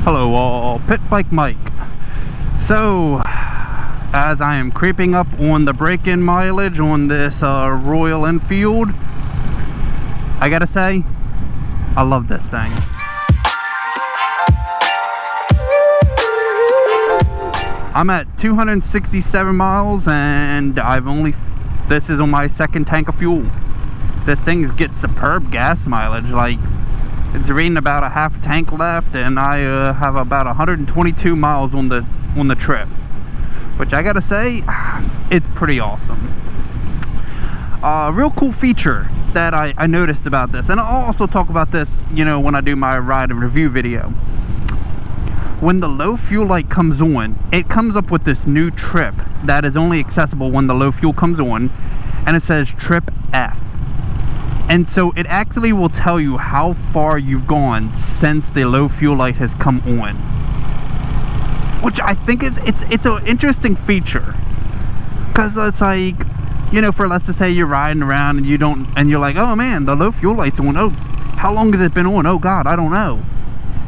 Hello all, Pit Bike Mike. So, as I am creeping up on the break-in mileage on this Royal Enfield, I gotta say, I love this thing. I'm at 267 miles and this is on my second tank of fuel. This thing gets superb gas mileage. Like, it's reading about a half tank left, and I have about 122 miles on the trip, which I gotta say, it's pretty awesome. Real cool feature that I noticed about this, and I'll also talk about this, you know, when I do my ride and review video. When the low fuel light comes on, it comes up with this new trip that is only accessible when the low fuel comes on, and it says trip F. And so it actually will tell you how far you've gone since the low fuel light has come on, which I think it's an interesting feature, because it's like, you know, for let's just say you're riding around and you're like, oh man, the low fuel light's on. Oh, how long has it been on? Oh God, I don't know.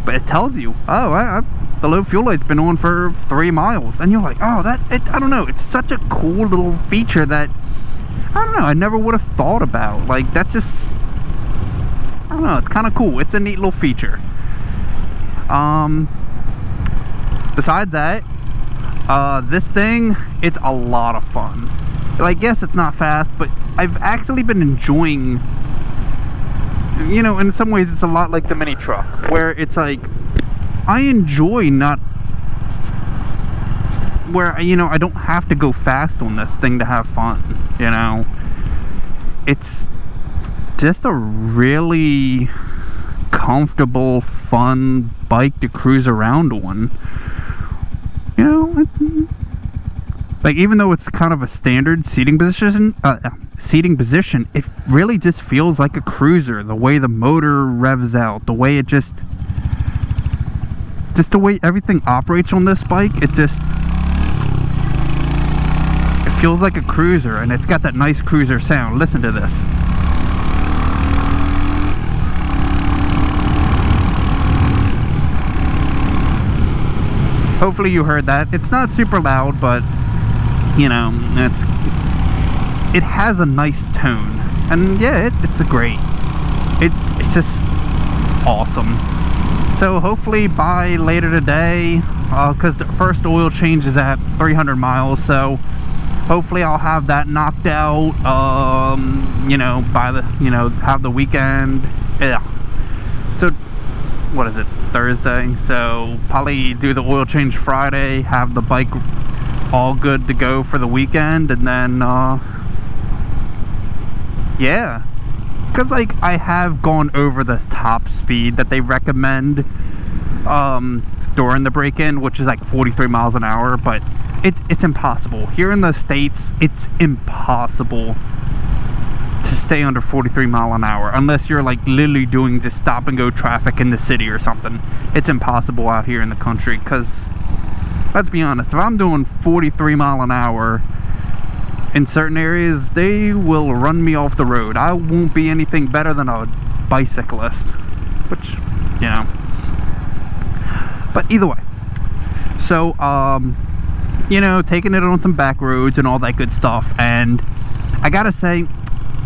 But it tells you, oh, the low fuel light's been on for 3 miles, and you're like, oh, I don't know. It's such a cool little feature that, I don't know, I never would have thought about. Like, that's just, I don't know, it's kind of cool. It's a neat little feature. Besides that, this thing, it's a lot of fun. Like, yes, it's not fast, but I've actually been enjoying, you know, in some ways it's a lot like the mini truck, where it's like, I enjoy where, you know, I don't have to go fast on this thing to have fun, you know. It's just a really comfortable, fun bike to cruise around on, you know. Like, even though it's kind of a standard seating position, it really just feels like a cruiser. The way the motor revs out, the way it just the way everything operates on this bike, it feels like a cruiser, and it's got that nice cruiser sound. Listen to this. Hopefully you heard that. It's not super loud, but you know, it has a nice tone, and yeah, it's it's just awesome. So hopefully by later today, because the first oil change is at 300 miles, so hopefully I'll have that knocked out, you know, have the weekend. Yeah. So, what is it, Thursday? So, probably do the oil change Friday, have the bike all good to go for the weekend, and then, yeah. Because, like, I have gone over the top speed that they recommend, during the break-in, which is like 43 miles an hour, but it's impossible. Here in the States, it's impossible to stay under 43 mile an hour unless you're like literally doing just stop and go traffic in the city or something. It's impossible out here in the country, because let's be honest, if I'm doing 43 mile an hour in certain areas, they will run me off the road. I won't be anything better than a bicyclist, which, you know. But either way, so you know, taking it on some back roads and all that good stuff, and I gotta say,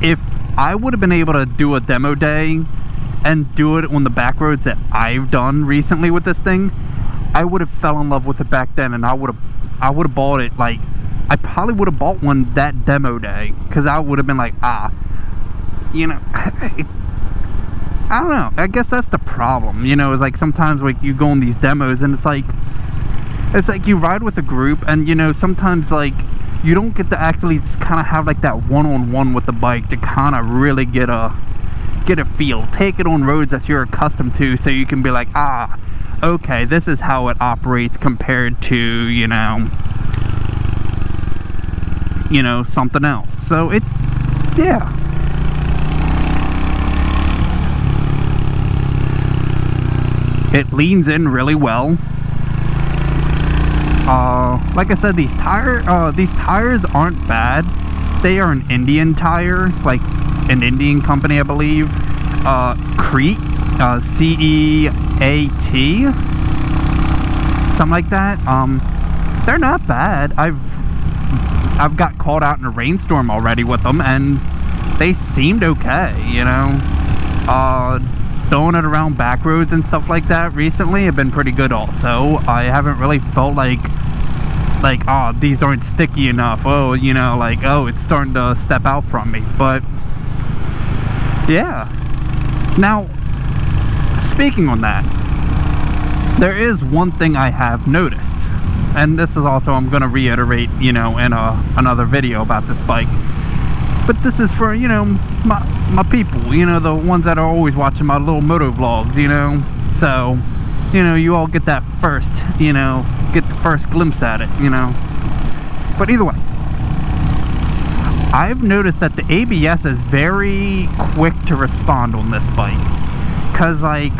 if I would have been able to do a demo day and do it on the back roads that I've done recently with this thing, I would have fell in love with it back then, and I would have bought it. Like, I probably would have bought one that demo day, because I would have been like, you know, I don't know, I guess that's the problem, you know. It's like sometimes like you go on these demos and it's like you ride with a group, and you know, sometimes like you don't get to actually kind of have like that one-on-one with the bike to kind of really get a feel, take it on roads that you're accustomed to, so you can be like, okay, this is how it operates compared to, you know, something else. So yeah. It leans in really well. Like I said, these tires aren't bad. They are an Indian tire, like an Indian company, I believe. Crete, C-E-A-T. something like that. They're not bad. I've got called out in a rainstorm already with them, and they seemed okay, you know. Throwing it around back roads and stuff like that recently have been pretty good also. I haven't really felt like, oh, these aren't sticky enough. Oh, you know, like, oh, it's starting to step out from me. But yeah. Now, speaking on that, there is one thing I have noticed, and this is also, I'm going to reiterate, you know, in another video about this bike. But this is for, you know, my people, you know, the ones that are always watching my little moto vlogs, you know. So, you know, you all get that first, you know, get the first glimpse at it, you know. But either way, I've noticed that the ABS is very quick to respond on this bike. Cause like,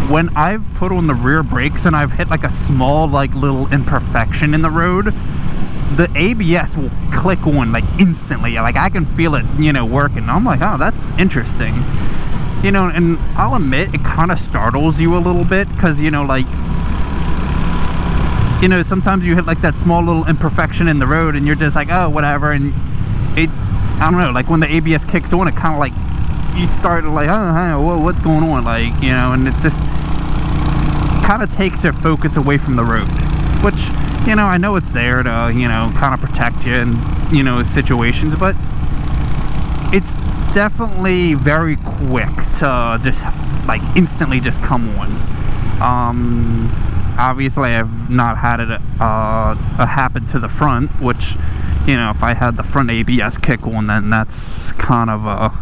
when I've put on the rear brakes and I've hit like a small, like, little imperfection in the road, the ABS will click on like instantly. Like, I can feel it, you know, working. I'm like, oh, that's interesting, you know. And I'll admit, it kind of startles you a little bit, because, you know, like, you know, sometimes you hit like that small little imperfection in the road and you're just like, oh, whatever. And it, I don't know, like when the ABS kicks on, it kind of like, you start like, oh, whoa, what's going on, like, you know. And it just kind of takes your focus away from the road, which, you know, I know it's there to, you know, kind of protect you in, you know, situations, but it's definitely very quick to just, like, instantly just come on. Obviously, I've not had it happen to the front, which, you know, if I had the front ABS kick on, then that's kind of a,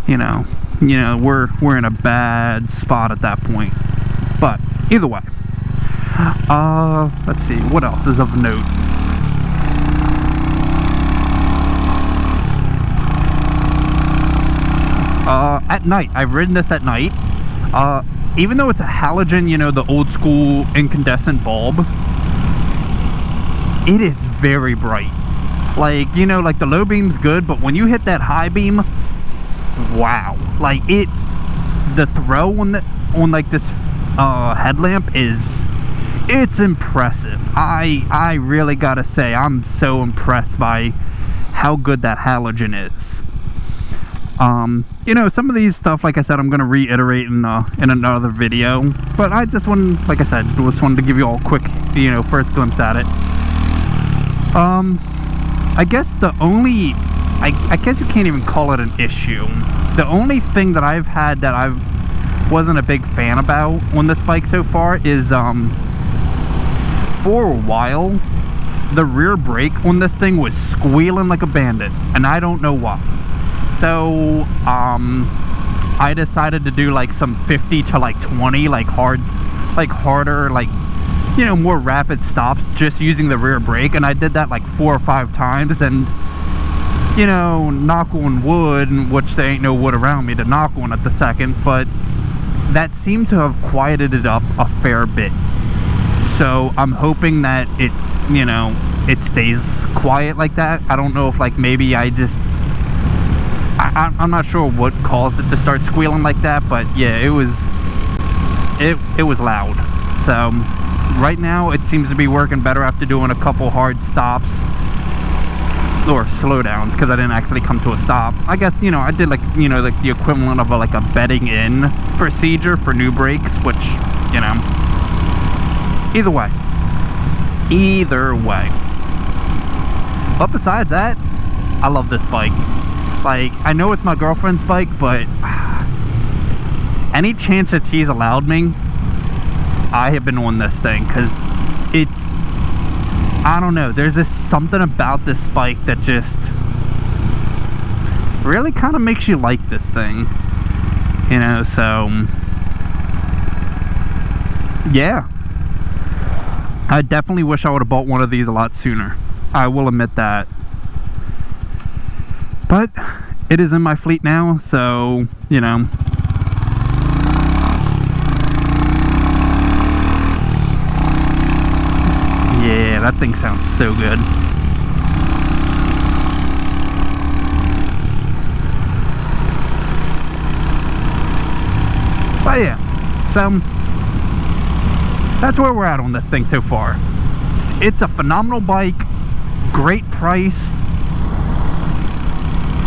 you know, we're in a bad spot at that point. But either way. Let's see, what else is of note? At night, I've ridden this at night. Even though it's a halogen, you know, the old school incandescent bulb, it is very bright. Like, you know, like the low beam's good, but when you hit that high beam, wow. Like, the throw on like this headlamp it's impressive. I really gotta say, I'm so impressed by how good that halogen is. You know, some of these stuff, like I said, I'm gonna reiterate in another video, but I just wanted, like I said, just wanted to give you all a quick, you know, first glimpse at it. I guess the only, I guess you can't even call it an issue. The only thing that I've had that I wasn't a big fan about on this bike so far is, for a while, the rear brake on this thing was squealing like a bandit, and I don't know why. So, I decided to do like some 50 to like 20, like harder, like, you know, more rapid stops just using the rear brake, and I did that like 4 or 5 times, and, you know, knock on wood, which there ain't no wood around me to knock on at the second, but that seemed to have quieted it up a fair bit. So I'm hoping that it, you know, it stays quiet like that. I don't know if, like, maybe I'm not sure what caused it to start squealing like that, but yeah, it was loud. So right now it seems to be working better after doing a couple hard stops or slowdowns, because I didn't actually come to a stop. I guess, you know, I did, like, you know, like the equivalent of like a bedding in procedure for new brakes, which, you know, either way. But besides that, I love this bike. Like, I know it's my girlfriend's bike, but any chance that she's allowed me, I have been on this thing, because it's, I don't know, there's just something about this bike that just really kind of makes you like this thing, you know. So yeah, I definitely wish I would have bought one of these a lot sooner. I will admit that. But it is in my fleet now, so, you know. Yeah, that thing sounds so good. But yeah, So that's where we're at on this thing so far. It's a phenomenal bike, great price,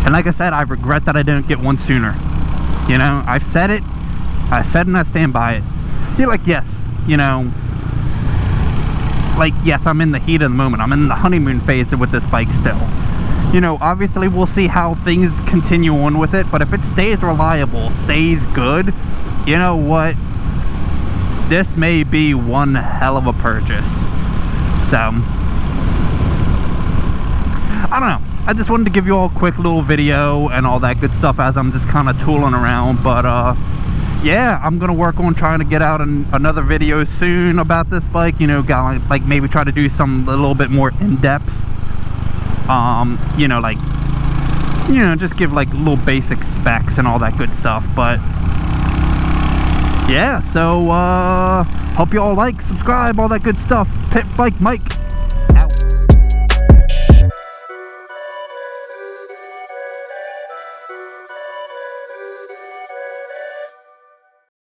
and like I said, I regret that I didn't get one sooner. You know, I've said it, and I stand by it. You're like, yes, you know, like, yes, I'm in the heat of the moment. I'm in the honeymoon phase with this bike still. You know, obviously we'll see how things continue on with it, but if it stays reliable, stays good, you know what? This may be one hell of a purchase. So, I don't know. I just wanted to give you all a quick little video and all that good stuff as I'm just kind of tooling around. But, yeah, I'm going to work on trying to get out another video soon about this bike. You know, like maybe try to do some a little bit more in-depth. You know, like, you know, just give like little basic specs and all that good stuff. But, yeah, so, hope you all like, subscribe, all that good stuff. Pit Bike Mike.